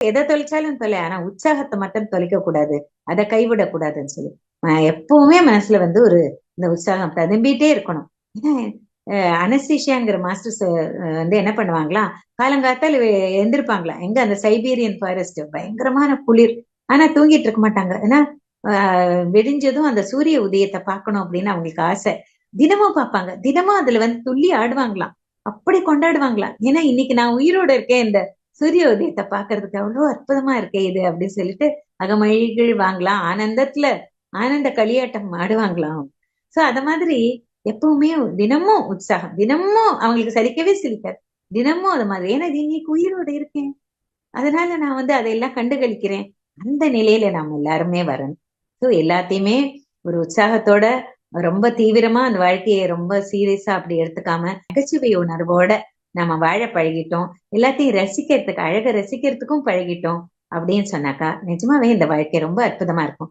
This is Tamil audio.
எதை தொலைச்சாலும் தொலை, ஆனா உற்சாகத்தை மட்டும் தொலைக்க கூடாது, அதை கைவிடக் கூடாதுன்னு சொல்லி எப்பவுமே மனசுல வந்து ஒரு இந்த உற்சாகம் ததும்பிட்டே இருக்கணும். ஏன்னா அனஸ்தீஷியாங்கிற மாஸ்டர்ஸ் வந்து என்ன பண்ணுவாங்களாம், காலங்காத்தால எந்திருப்பாங்களாம். எங்க அந்த சைபீரியன் ஃபாரஸ்ட் பயங்கரமான குளிர், ஆனா தூங்கிட்டு இருக்க மாட்டாங்க. ஏன்னா விடிஞ்சதும் அந்த சூரிய உதயத்தை பார்க்கணும் அப்படின்னு அவங்களுக்கு ஆசை. தினமும் பார்ப்பாங்க, தினமும் அதுல வந்து துள்ளி ஆடுவாங்களாம், அப்படி கொண்டாடுவாங்களாம். ஏன்னா இன்னைக்கு நான் உயிரோட இருக்கேன் இந்த சூரிய உதயத்தை பாக்குறதுக்கு, அவ்வளவு அற்புதமா இருக்கே இது அப்படின்னு சொல்லிட்டு அகமழிகள் வாங்கலாம், ஆனந்தத்துல ஆனந்த களியாட்டம் ஆடுவாங்களாம். சோ அத மாதிரி எப்பவுமே தினமும் உற்சாகம், தினமும் அவங்களுக்கு சலிக்கவே சலிக்காது. தினமும் அது மாதிரி, ஏன்னா இன்னைக்கு உயிரோட இருக்கேன், அதனால நான் வந்து அதையெல்லாம் கண்டுகளிக்கிறேன். அந்த நிலையில நாம எல்லாருமே வரணும். ஸோ எல்லாத்தையுமே ஒரு உற்சாகத்தோட, ரொம்ப தீவிரமா அந்த வாழ்க்கையை ரொம்ப சீரியஸா அப்படி எடுத்துக்காம நகைச்சுவை உணர்வோட நம்ம வாழ பழகிட்டோம். எல்லாத்தையும் ரசிக்கிறதுக்கு, அழக ரசிக்கிறதுக்கும் பழகிட்டோம் அப்படின்னு சொன்னாக்கா நிஜமாவே இந்த வாழ்க்கை ரொம்ப அற்புதமா இருக்கும்.